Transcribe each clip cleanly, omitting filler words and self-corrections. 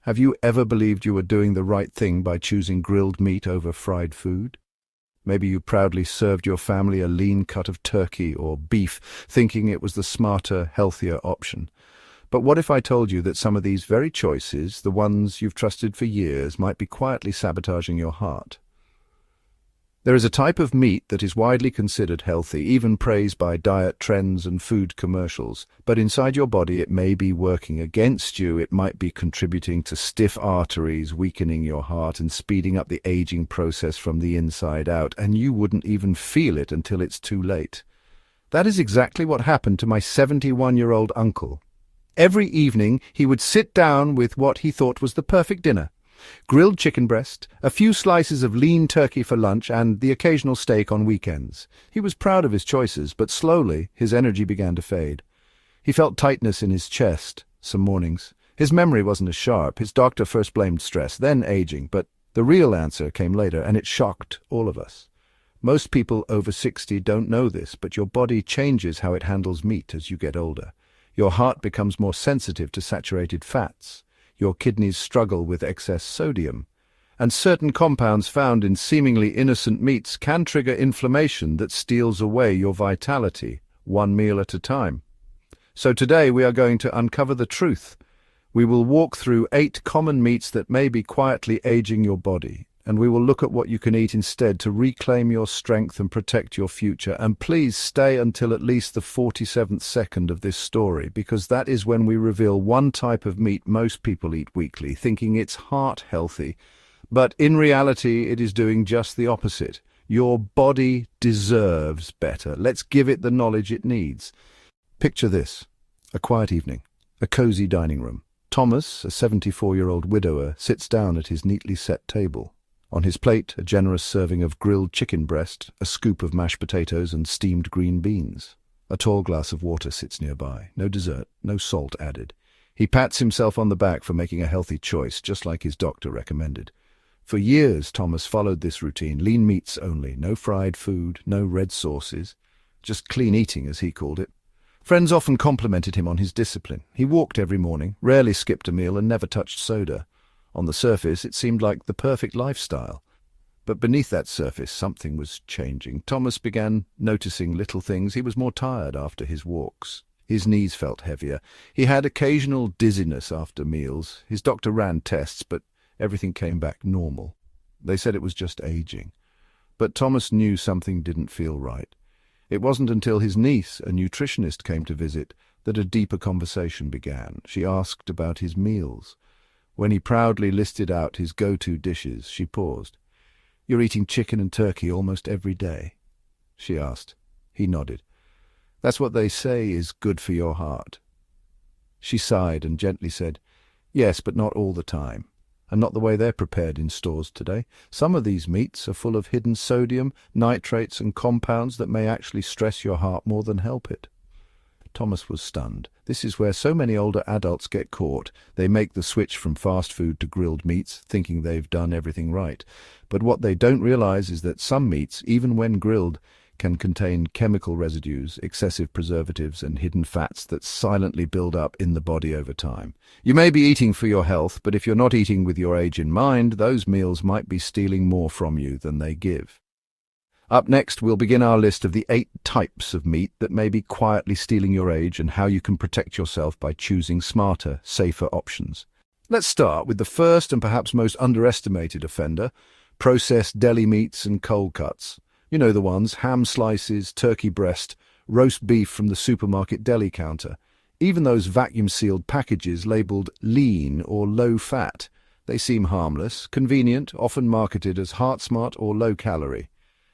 Have you ever believed you were doing the right thing by choosing grilled meat over fried food? Maybe you proudly served your family a lean cut of turkey or beef, thinking it was the smarter, healthier option. But what if I told you that some of these very choices, the ones you've trusted for years, might be quietly sabotaging your heart? There is a type of meat that is widely considered healthy, even praised by diet trends and food commercials. But inside your body it may be working against you. It might be contributing to stiff arteries, weakening your heart, and speeding up the aging process from the inside out, and you wouldn't even feel it until it's too late. That is exactly what happened to my 71-year-old uncle. Every evening he would sit down with what he thought was the perfect dinner. Grilled chicken breast, a few slices of lean turkey for lunch, and the occasional steak on weekends. He was proud of his choices, but slowly his energy began to fade. He felt tightness in his chest some mornings. His memory wasn't as sharp. His doctor first blamed stress, then aging, but the real answer came later, and it shocked all of us. Most people over 60 don't know this, but your body changes how it handles meat as you get older. Your heart becomes more sensitive to saturated fats. Your kidneys struggle with excess sodium, and certain compounds found in seemingly innocent meats can trigger inflammation that steals away your vitality, one meal at a time. So today we are going to uncover the truth. We will walk through 8 common meats that may be quietly aging your body, and we will look at what you can eat instead to reclaim your strength and protect your future. And please stay until at least the 47th second of this story, because that is when we reveal one type of meat most people eat weekly, thinking it's heart healthy. But in reality, it is doing just the opposite. Your body deserves better. Let's give it the knowledge it needs. Picture this: a quiet evening, a cozy dining room. Thomas, a 74-year-old widower, sits down at his neatly set table. On his plate, a generous serving of grilled chicken breast, a scoop of mashed potatoes and steamed green beans. A tall glass of water sits nearby. No dessert, no salt added. He pats himself on the back for making a healthy choice, just like his doctor recommended. For years, Thomas followed this routine: lean meats only, no fried food, no red sauces, just clean eating, as he called it. Friends often complimented him on his discipline. He walked every morning, rarely skipped a meal, and never touched soda. On the surface, it seemed like the perfect lifestyle. But beneath that surface, something was changing. Thomas began noticing little things. He was more tired after his walks. His knees felt heavier. He had occasional dizziness after meals. His doctor ran tests, but everything came back normal. They said it was just aging. But Thomas knew something didn't feel right. It wasn't until his niece, a nutritionist, came to visit that a deeper conversation began. She asked about his meals. When he proudly listed out his go-to dishes, she paused. "You're eating chicken and turkey almost every day?" she asked. He nodded. "That's what they say is good for your heart." She sighed and gently said, "Yes, but not all the time, and not the way they're prepared in stores today. Some of these meats are full of hidden sodium, nitrates, and compounds that may actually stress your heart more than help it." Thomas was stunned. This is where so many older adults get caught. They make the switch from fast food to grilled meats, thinking they've done everything right. But what they don't realize is that some meats, even when grilled, can contain chemical residues, excessive preservatives, and hidden fats that silently build up in the body over time. You may be eating for your health, but if you're not eating with your age in mind, those meals might be stealing more from you than they give. Up next, we'll begin our list of the 8 types of meat that may be quietly stealing your age and how you can protect yourself by choosing smarter, safer options. Let's start with the first and perhaps most underestimated offender: processed deli meats and cold cuts. You know the ones: ham slices, turkey breast, roast beef from the supermarket deli counter. Even those vacuum-sealed packages labeled lean or low-fat. They seem harmless, convenient, often marketed as heart-smart or low-calorie.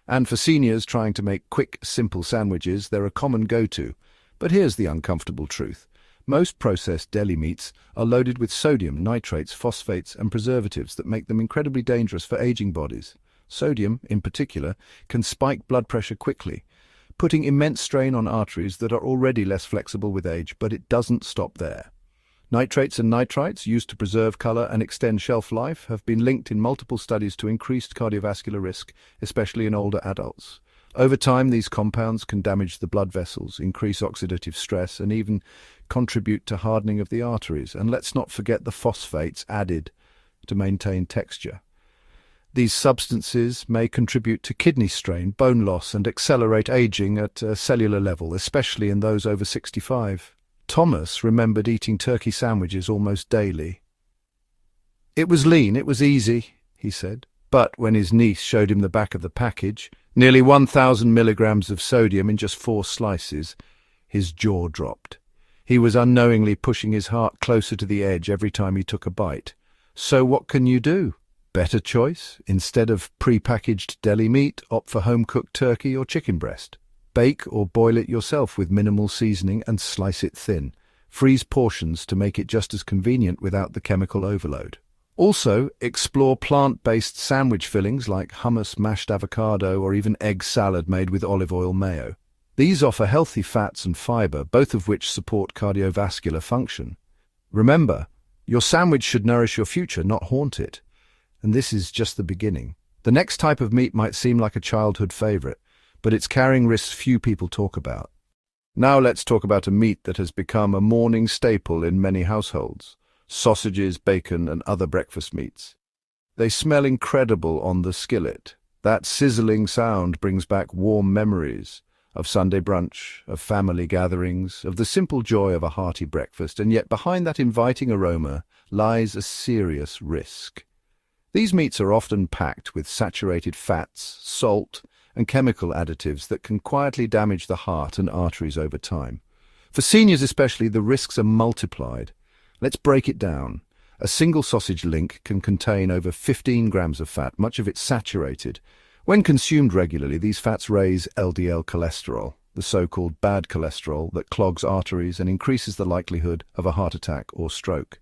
And for seniors trying to make quick, simple sandwiches, they're a common go-to. But here's the uncomfortable truth. Most processed deli meats are loaded with sodium, nitrates, phosphates, and preservatives that make them incredibly dangerous for aging bodies. Sodium, in particular, can spike blood pressure quickly, putting immense strain on arteries that are already less flexible with age, but it doesn't stop there. Nitrates and nitrites, used to preserve color and extend shelf life, have been linked in multiple studies to increased cardiovascular risk, especially in older adults. Over time, these compounds can damage the blood vessels, increase oxidative stress, and even contribute to hardening of the arteries. And let's not forget the phosphates added to maintain texture. These substances may contribute to kidney strain, bone loss, and accelerate aging at a cellular level, especially in those over 65. Thomas remembered eating turkey sandwiches almost daily. "It was lean, it was easy," he said. But when his niece showed him the back of the package, nearly 1,000 milligrams of sodium in just 4 slices, his jaw dropped. He was unknowingly pushing his heart closer to the edge every time he took a bite. So what can you do? Better choice? Instead of pre-packaged deli meat, opt for home-cooked turkey or chicken breast. Bake or boil it yourself with minimal seasoning and slice it thin. Freeze portions to make it just as convenient without the chemical overload. Also, explore plant-based sandwich fillings like hummus, mashed avocado, or even egg salad made with olive oil mayo. These offer healthy fats and fiber, both of which support cardiovascular function. Remember, your sandwich should nourish your future, not haunt it. And this is just the beginning. The next type of meat might seem like a childhood favorite, but it's carrying risks few people talk about. Now let's talk about a meat that has become a morning staple in many households. Sausages, bacon, and other breakfast meats. They smell incredible on the skillet. That sizzling sound brings back warm memories of Sunday brunch, of family gatherings, of the simple joy of a hearty breakfast, and yet behind that inviting aroma lies a serious risk. These meats are often packed with saturated fats, salt, and chemical additives that can quietly damage the heart and arteries over time. For seniors especially, the risks are multiplied. Let's break it down. A single sausage link can contain over 15 grams of fat, much of it saturated. When consumed regularly, these fats raise LDL cholesterol, the so-called bad cholesterol that clogs arteries and increases the likelihood of a heart attack or stroke.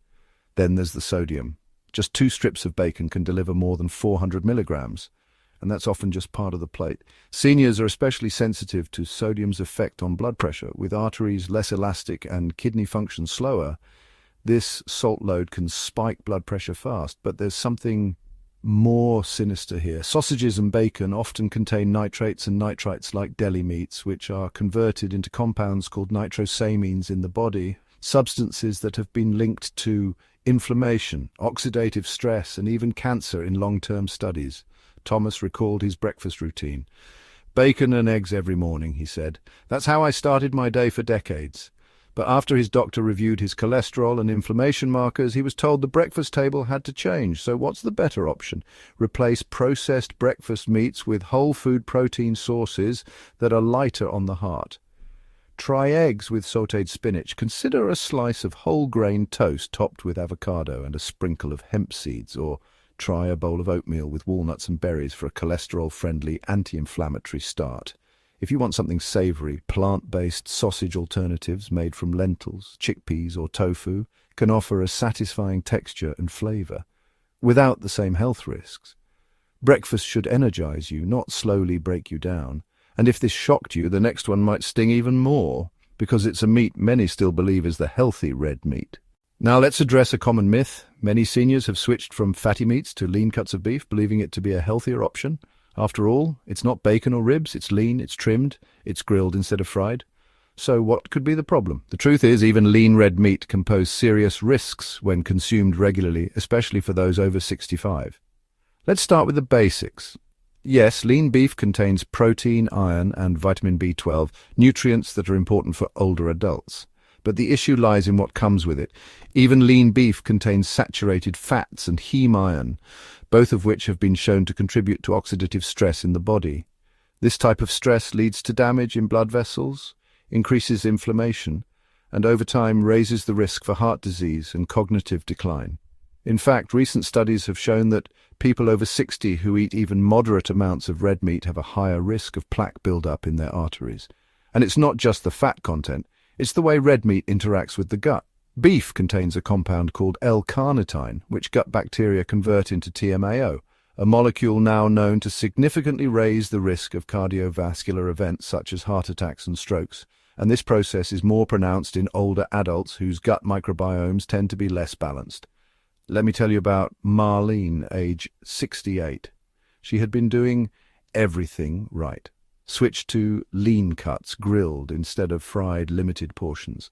Then there's the sodium. Just 2 strips of bacon can deliver more than 400 milligrams, and that's often just part of the plate. Seniors are especially sensitive to sodium's effect on blood pressure. With arteries less elastic and kidney function slower, this salt load can spike blood pressure fast, but there's something more sinister here. Sausages and bacon often contain nitrates and nitrites like deli meats, which are converted into compounds called nitrosamines in the body, substances that have been linked to inflammation, oxidative stress, and even cancer in long-term studies. Thomas recalled his breakfast routine. "Bacon and eggs every morning," he said. "That's how I started my day for decades." But after his doctor reviewed his cholesterol and inflammation markers, he was told the breakfast table had to change. So what's the better option? Replace processed breakfast meats with whole food protein sources that are lighter on the heart. Try eggs with sautéed spinach. Consider a slice of whole grain toast topped with avocado and a sprinkle of hemp seeds, or try a bowl of oatmeal with walnuts and berries for a cholesterol-friendly, anti-inflammatory start. If you want something savory, plant-based sausage alternatives made from lentils, chickpeas, or tofu can offer a satisfying texture and flavor, without the same health risks. Breakfast should energize you, not slowly break you down. And if this shocked you, the next one might sting even more, because it's a meat many still believe is the healthy red meat. Now let's address a common myth. Many seniors have switched from fatty meats to lean cuts of beef, believing it to be a healthier option. After all, it's not bacon or ribs, it's lean, it's trimmed, it's grilled instead of fried. So what could be the problem? The truth is, even lean red meat can pose serious risks when consumed regularly, especially for those over 65. Let's start with the basics. Yes, lean beef contains protein, iron, and vitamin B12, nutrients that are important for older adults. But the issue lies in what comes with it. Even lean beef contains saturated fats and heme iron, both of which have been shown to contribute to oxidative stress in the body. This type of stress leads to damage in blood vessels, increases inflammation, and over time raises the risk for heart disease and cognitive decline. In fact, recent studies have shown that people over 60 who eat even moderate amounts of red meat have a higher risk of plaque buildup in their arteries. And it's not just the fat content, it's the way red meat interacts with the gut. Beef contains a compound called L-carnitine, which gut bacteria convert into TMAO, a molecule now known to significantly raise the risk of cardiovascular events such as heart attacks and strokes. And this process is more pronounced in older adults whose gut microbiomes tend to be less balanced. Let me tell you about Marlene, age 68. She had been doing everything right. switched to lean cuts, grilled instead of fried, limited portions.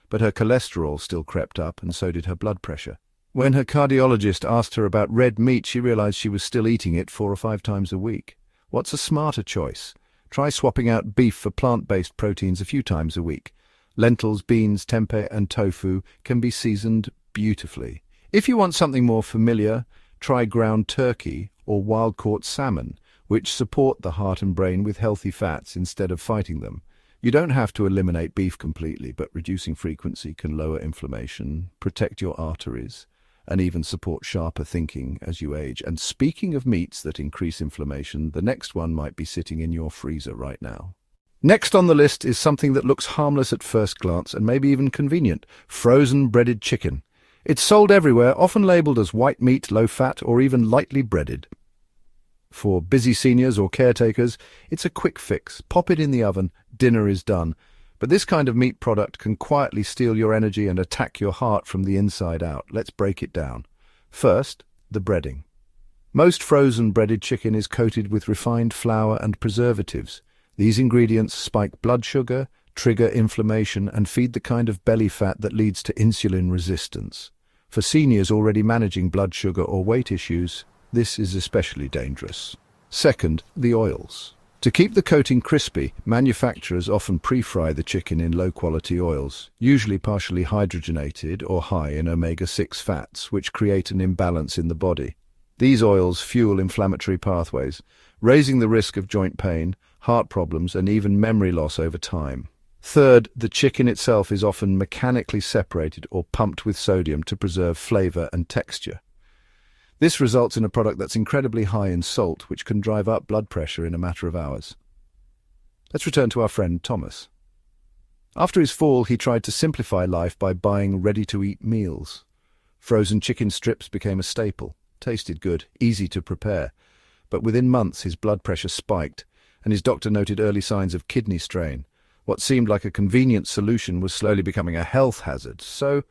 But her cholesterol still crept up, and so did her blood pressure. When her cardiologist asked her about red meat, she realized she was still eating it 4 or 5 times a week. What's a smarter choice? Try swapping out beef for plant-based proteins a few times a week. Lentils, beans, tempeh, and tofu can be seasoned beautifully. If you want something more familiar, try ground turkey or wild-caught salmon, which support the heart and brain with healthy fats instead of fighting them. You don't have to eliminate beef completely, but reducing frequency can lower inflammation, protect your arteries, and even support sharper thinking as you age. And speaking of meats that increase inflammation, the next one might be sitting in your freezer right now. Next on the list is something that looks harmless at first glance and maybe even convenient: frozen breaded chicken. It's sold everywhere, often labeled as white meat, low fat, or even lightly breaded. For busy seniors or caretakers, it's a quick fix. Pop it in the oven, dinner is done. But this kind of meat product can quietly steal your energy and attack your heart from the inside out. Let's break it down. First, the breading. Most frozen breaded chicken is coated with refined flour and preservatives. These ingredients spike blood sugar, trigger inflammation, and feed the kind of belly fat that leads to insulin resistance. For seniors already managing blood sugar or weight issues, this is especially dangerous. Second, the oils. To keep the coating crispy, manufacturers often pre-fry the chicken in low-quality oils, usually partially hydrogenated or high in omega-6 fats, which create an imbalance in the body. These oils fuel inflammatory pathways, raising the risk of joint pain, heart problems, and even memory loss over time. Third, the chicken itself is often mechanically separated or pumped with sodium to preserve flavor and texture. This results in a product that's incredibly high in salt, which can drive up blood pressure in a matter of hours. Let's return to our friend Thomas. After his fall, he tried to simplify life by buying ready-to-eat meals. Frozen chicken strips became a staple. Tasted good, easy to prepare. But within months, his blood pressure spiked, and his doctor noted early signs of kidney strain. What seemed like a convenient solution was slowly becoming a health hazard. So,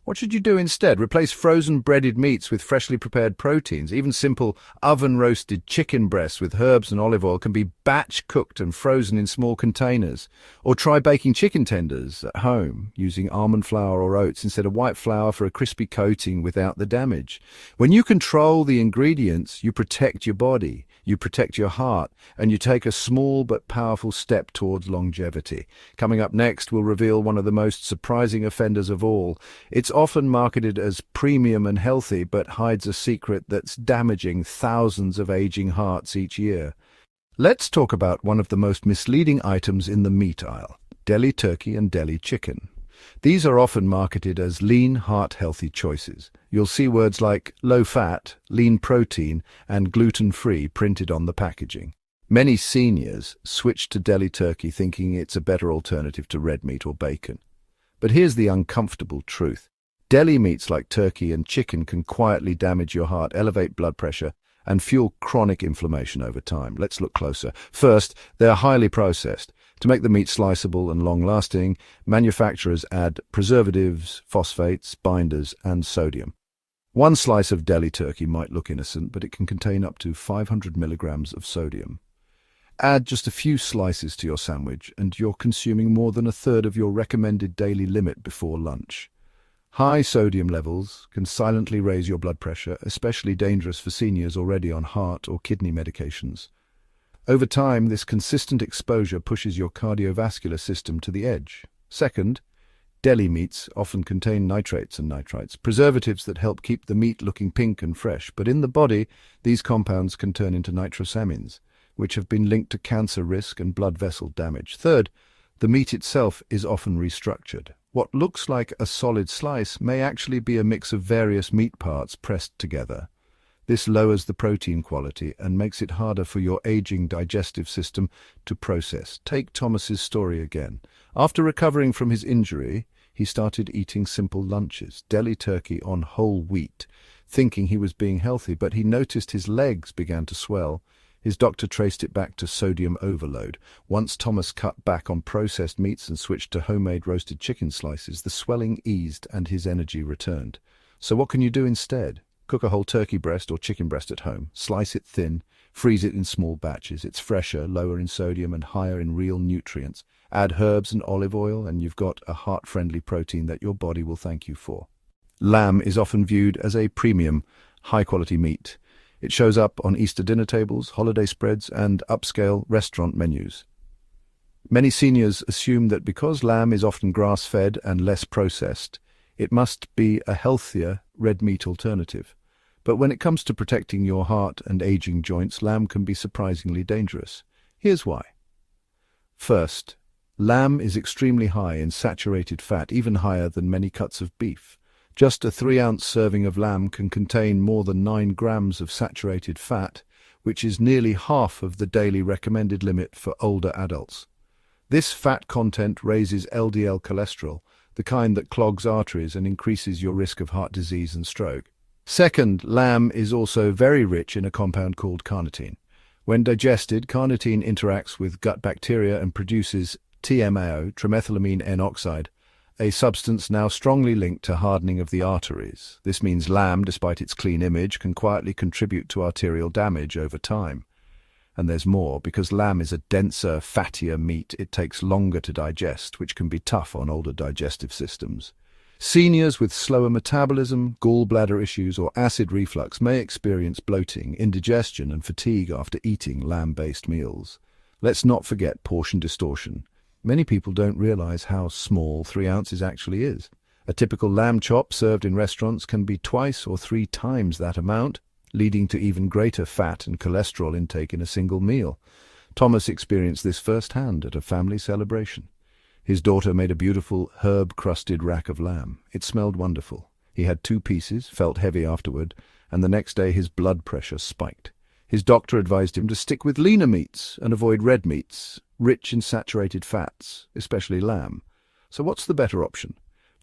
what should you do instead? Replace frozen breaded meats with freshly prepared proteins. Even simple oven-roasted chicken breasts with herbs and olive oil can be batch-cooked and frozen in small containers. Or try baking chicken tenders at home, using almond flour or oats instead of white flour for a crispy coating without the damage. When you control the ingredients, you protect your body, you protect your heart, and you take a small but powerful step towards longevity. Coming up next, we'll reveal one of the most surprising offenders of all. It's often marketed as premium and healthy, but hides a secret that's damaging thousands of aging hearts each year. Let's talk about one of the most misleading items in the meat aisle: deli turkey and deli chicken. These are often marketed as lean, heart-healthy choices. You'll see words like low-fat, lean protein, and gluten-free printed on the packaging. Many seniors switch to deli turkey thinking it's a better alternative to red meat or bacon. But here's the uncomfortable truth. Deli meats like turkey and chicken can quietly damage your heart, elevate blood pressure, and fuel chronic inflammation over time. Let's look closer. First, they're highly processed. To make the meat sliceable and long-lasting, manufacturers add preservatives, phosphates, binders, and sodium. One slice of deli turkey might look innocent, but it can contain up to 500 milligrams of sodium. Add just a few slices to your sandwich, and you're consuming more than a third of your recommended daily limit before lunch. High sodium levels can silently raise your blood pressure, especially dangerous for seniors already on heart or kidney medications. Over time, this consistent exposure pushes your cardiovascular system to the edge. Second, deli meats often contain nitrates and nitrites, preservatives that help keep the meat looking pink and fresh. But in the body, these compounds can turn into nitrosamines, which have been linked to cancer risk and blood vessel damage. Third, the meat itself is often restructured. What looks like a solid slice may actually be a mix of various meat parts pressed together. This lowers the protein quality and makes it harder for your aging digestive system to process. Take Thomas's story again. After recovering from his injury, he started eating simple lunches, deli turkey on whole wheat, thinking he was being healthy, but he noticed his legs began to swell. His doctor traced it back to sodium overload. Once Thomas cut back on processed meats and switched to homemade roasted chicken slices, the swelling eased and his energy returned. So what can you do instead? Cook a whole turkey breast or chicken breast at home. Slice it thin, Freeze it in small batches. It's fresher, lower in sodium, and higher in real nutrients. Add herbs and olive oil, and you've got a heart-friendly protein that your body will thank you for. Lamb is often viewed as a premium, high-quality meat. It shows up on Easter dinner tables, holiday spreads, and upscale restaurant menus. Many seniors assume that because lamb is often grass-fed and less processed, it must be a healthier red meat alternative. But when it comes to protecting your heart and aging joints, lamb can be surprisingly dangerous. Here's why. First, lamb is extremely high in saturated fat, even higher than many cuts of beef. Just a 3-ounce serving of lamb can contain more than 9 grams of saturated fat, which is nearly half of the daily recommended limit for older adults. This fat content raises LDL cholesterol, the kind that clogs arteries and increases your risk of heart disease and stroke. Second, lamb is also very rich in a compound called carnitine. When digested, carnitine interacts with gut bacteria and produces TMAO, trimethylamine N-oxide, a substance now strongly linked to hardening of the arteries. This means lamb, despite its clean image, can quietly contribute to arterial damage over time. And there's more. Because lamb is a denser, fattier meat, it takes longer to digest, which can be tough on older digestive systems. Seniors with slower metabolism, gallbladder issues, or acid reflux may experience bloating, indigestion, and fatigue after eating lamb-based meals. Let's not forget portion distortion. Many people don't realize how small 3 ounces actually is. A typical lamb chop served in restaurants can be 2 or 3 times that amount, leading to even greater fat and cholesterol intake in a single meal. Thomas experienced this firsthand at a family celebration. His daughter made a beautiful herb-crusted rack of lamb. It smelled wonderful. He had 2 pieces, felt heavy afterward, and the next day his blood pressure spiked. His doctor advised him to stick with leaner meats and avoid red meats, rich in saturated fats, especially lamb. So what's the better option?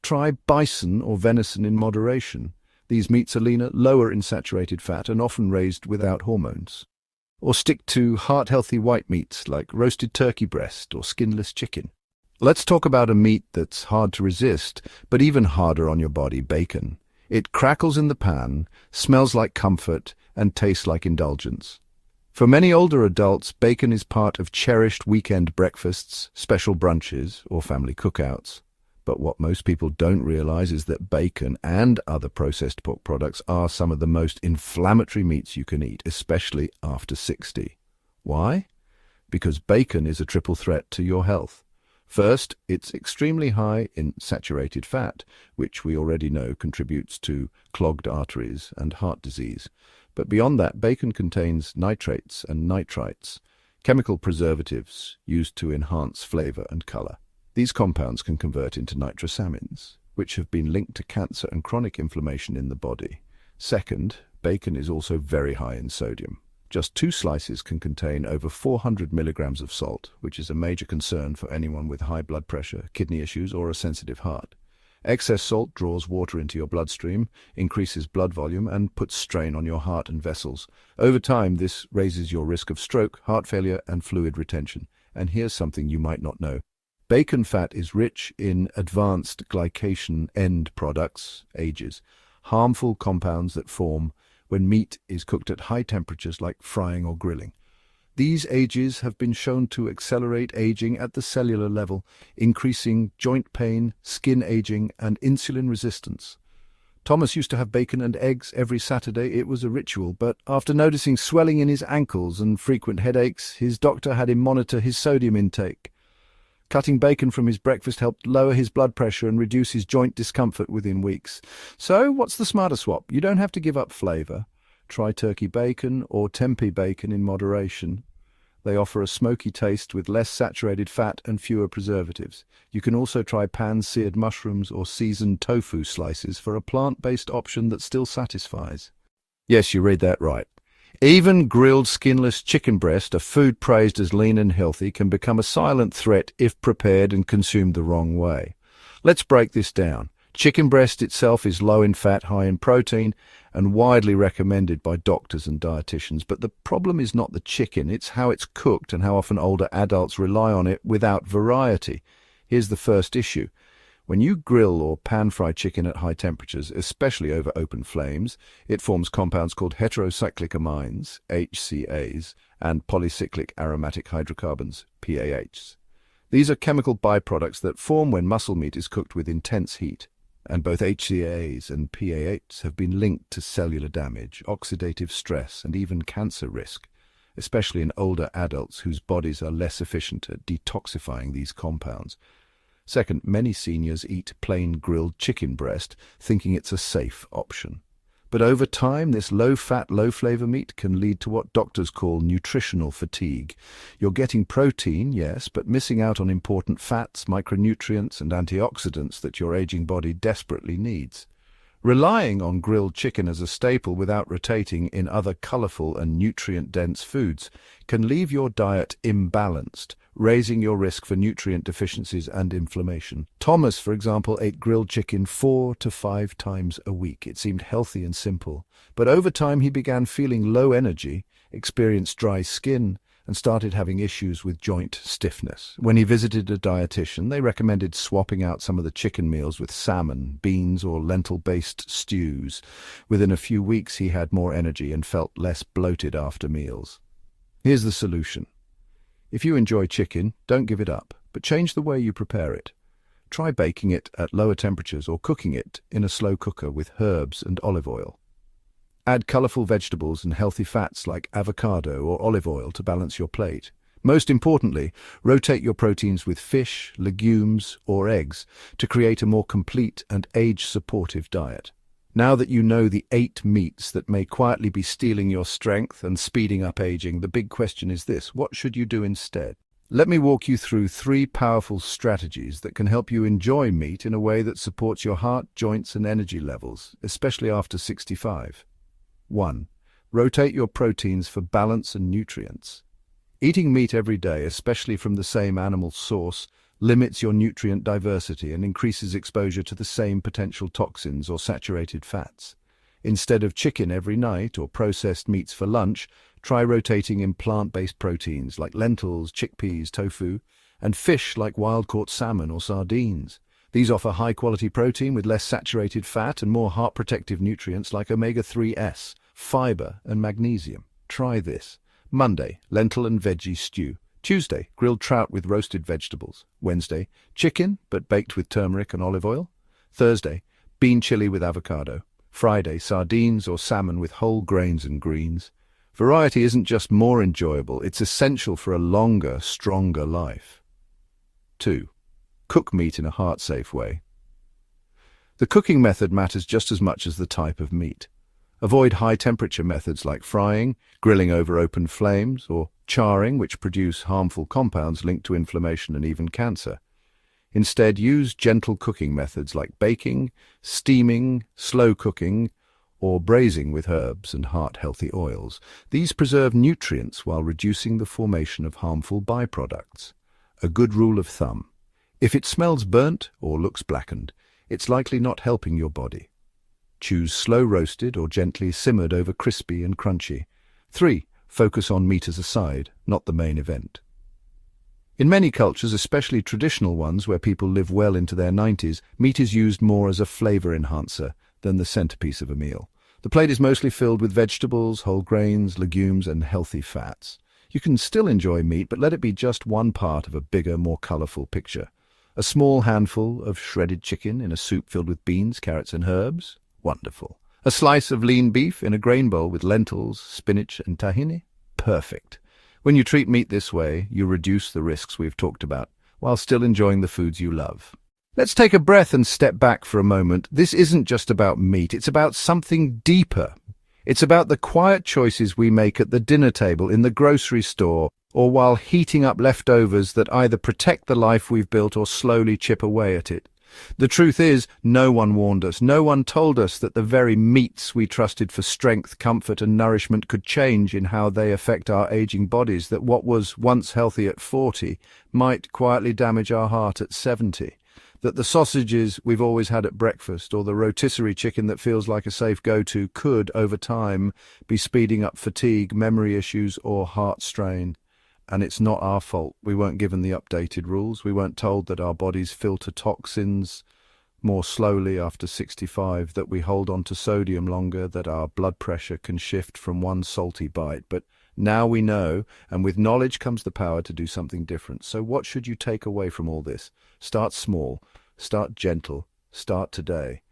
Try bison or venison in moderation. These meats are leaner, lower in saturated fat, and often raised without hormones. Or stick to heart-healthy white meats like roasted turkey breast or skinless chicken. Let's talk about a meat that's hard to resist, but even harder on your body, bacon. It crackles in the pan, smells like comfort, and tastes like indulgence. For many older adults, bacon is part of cherished weekend breakfasts, special brunches, or family cookouts. But what most people don't realize is that bacon and other processed pork products are some of the most inflammatory meats you can eat, especially after 60. Why? Because bacon is a triple threat to your health. First, it's extremely high in saturated fat, which we already know contributes to clogged arteries and heart disease. But beyond that, bacon contains nitrates and nitrites, chemical preservatives used to enhance flavor and color. These compounds can convert into nitrosamines, which have been linked to cancer and chronic inflammation in the body. Second, bacon is also very high in sodium. Just 2 slices can contain over 400 milligrams of salt, which is a major concern for anyone with high blood pressure, kidney issues, or a sensitive heart. Excess salt draws water into your bloodstream, increases blood volume, and puts strain on your heart and vessels. Over time, this raises your risk of stroke, heart failure, and fluid retention. And here's something you might not know. Bacon fat is rich in advanced glycation end products, AGEs, harmful compounds that form when meat is cooked at high temperatures like frying or grilling. These AGEs have been shown to accelerate aging at the cellular level, increasing joint pain, skin aging, and insulin resistance. Thomas used to have bacon and eggs every Saturday. It was a ritual, but after noticing swelling in his ankles and frequent headaches, his doctor had him monitor his sodium intake. Cutting bacon from his breakfast helped lower his blood pressure and reduce his joint discomfort within weeks. So, what's the smarter swap? You don't have to give up flavor. Try turkey bacon or tempeh bacon in moderation. They offer a smoky taste with less saturated fat and fewer preservatives. You can also try pan-seared mushrooms or seasoned tofu slices for a plant-based option that still satisfies. Yes, you read that right. Even grilled skinless chicken breast, a food praised as lean and healthy, can become a silent threat if prepared and consumed the wrong way. Let's break this down. Chicken breast itself is low in fat, high in protein, and widely recommended by doctors and dietitians. But the problem is not the chicken, it's how it's cooked and how often older adults rely on it without variety. Here's the first issue. When you grill or pan-fry chicken at high temperatures, especially over open flames, it forms compounds called heterocyclic amines, HCAs, and polycyclic aromatic hydrocarbons, PAHs. These are chemical byproducts that form when muscle meat is cooked with intense heat, and both HCAs and PAHs have been linked to cellular damage, oxidative stress, and even cancer risk, especially in older adults whose bodies are less efficient at detoxifying these compounds. Second, many seniors eat plain grilled chicken breast, thinking it's a safe option. But over time, this low-fat, low-flavor meat can lead to what doctors call nutritional fatigue. You're getting protein, yes, but missing out on important fats, micronutrients, and antioxidants that your aging body desperately needs. Relying on grilled chicken as a staple without rotating in other colorful and nutrient-dense foods can leave your diet imbalanced, raising your risk for nutrient deficiencies and inflammation. Thomas, for example, ate grilled chicken 4 to 5 times a week. It seemed healthy and simple, but over time he began feeling low energy, experienced dry skin, and started having issues with joint stiffness. When he visited a dietitian, they recommended swapping out some of the chicken meals with salmon, beans, or lentil-based stews. Within a few weeks, he had more energy and felt less bloated after meals. Here's the solution. If you enjoy chicken, don't give it up, but change the way you prepare it. Try baking it at lower temperatures or cooking it in a slow cooker with herbs and olive oil. Add colorful vegetables and healthy fats like avocado or olive oil to balance your plate. Most importantly, rotate your proteins with fish, legumes, or eggs to create a more complete and age-supportive diet. Now that you know the 8 meats that may quietly be stealing your strength and speeding up aging, the big question is this: what should you do instead? Let me walk you through 3 powerful strategies that can help you enjoy meat in a way that supports your heart, joints, and energy levels, especially after 65. 1. Rotate your proteins for balance and nutrients. Eating meat every day, especially from the same animal source, limits your nutrient diversity and increases exposure to the same potential toxins or saturated fats. Instead of chicken every night or processed meats for lunch, try rotating in plant-based proteins like lentils, chickpeas, tofu, and fish like wild-caught salmon or sardines. These offer high-quality protein with less saturated fat and more heart-protective nutrients like omega-3s, fiber, and magnesium. Try this. Monday, lentil and veggie stew. Tuesday, grilled trout with roasted vegetables. Wednesday, chicken, but baked with turmeric and olive oil. Thursday, bean chili with avocado. Friday, sardines or salmon with whole grains and greens. Variety isn't just more enjoyable, it's essential for a longer, stronger life. 2. Cook meat in a heart-safe way. The cooking method matters just as much as the type of meat. Avoid high-temperature methods like frying, grilling over open flames, or charring, which produce harmful compounds linked to inflammation and even cancer. Instead, use gentle cooking methods like baking, steaming, slow cooking, or braising with herbs and heart-healthy oils. These preserve nutrients while reducing the formation of harmful byproducts. A good rule of thumb: if it smells burnt or looks blackened, it's likely not helping your body. Choose slow roasted or gently simmered over crispy and crunchy. 3. Focus on meat as a side, not the main event. In many cultures, especially traditional ones where people live well into their 90s, meat is used more as a flavor enhancer than the centerpiece of a meal. The plate is mostly filled with vegetables, whole grains, legumes, and healthy fats. You can still enjoy meat, but let it be just one part of a bigger, more colorful picture. A small handful of shredded chicken in a soup filled with beans, carrots, and herbs? Wonderful. A slice of lean beef in a grain bowl with lentils, spinach, and tahini? Perfect. When you treat meat this way, you reduce the risks we've talked about, while still enjoying the foods you love. Let's take a breath and step back for a moment. This isn't just about meat, it's about something deeper. It's about the quiet choices we make at the dinner table, in the grocery store, or while heating up leftovers that either protect the life we've built or slowly chip away at it. The truth is, no one warned us, no one told us that the very meats we trusted for strength, comfort, and nourishment could change in how they affect our aging bodies, that what was once healthy at 40 might quietly damage our heart at 70. That the sausages we've always had at breakfast, or the rotisserie chicken that feels like a safe go-to, could, over time, be speeding up fatigue, memory issues, or heart strain. And it's not our fault. We weren't given the updated rules. We weren't told that our bodies filter toxins more slowly after 65, that we hold on to sodium longer, that our blood pressure can shift from one salty bite. But now we know, and with knowledge comes the power to do something different. So what should you take away from all this? Start small, start gentle, start today.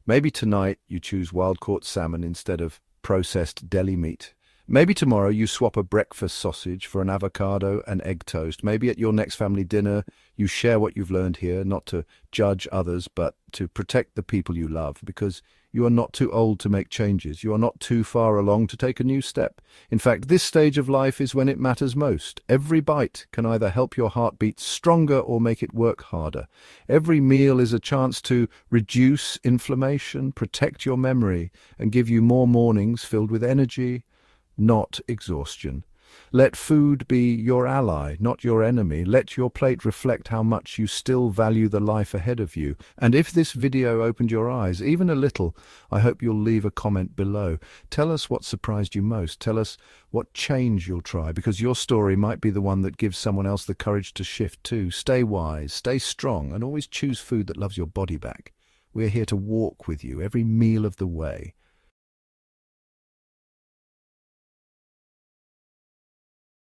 Maybe tonight you choose wild-caught salmon instead of processed deli meat. Maybe tomorrow you swap a breakfast sausage for an avocado and egg toast. Maybe at your next family dinner you share what you've learned here, not to judge others, but to protect the people you love, because you are not too old to make changes. You are not too far along to take a new step. In fact, this stage of life is when it matters most. Every bite can either help your heart beat stronger or make it work harder. Every meal is a chance to reduce inflammation, protect your memory, and give you more mornings filled with energy, not exhaustion. Let food be your ally, not your enemy. Let your plate reflect how much you still value the life ahead of you. And if this video opened your eyes, even a little, I hope you'll leave a comment below. Tell us what surprised you most. Tell us what change you'll try, because your story might be the one that gives someone else the courage to shift too. Stay wise, stay strong, and always choose food that loves your body back. We're here to walk with you every meal of the way.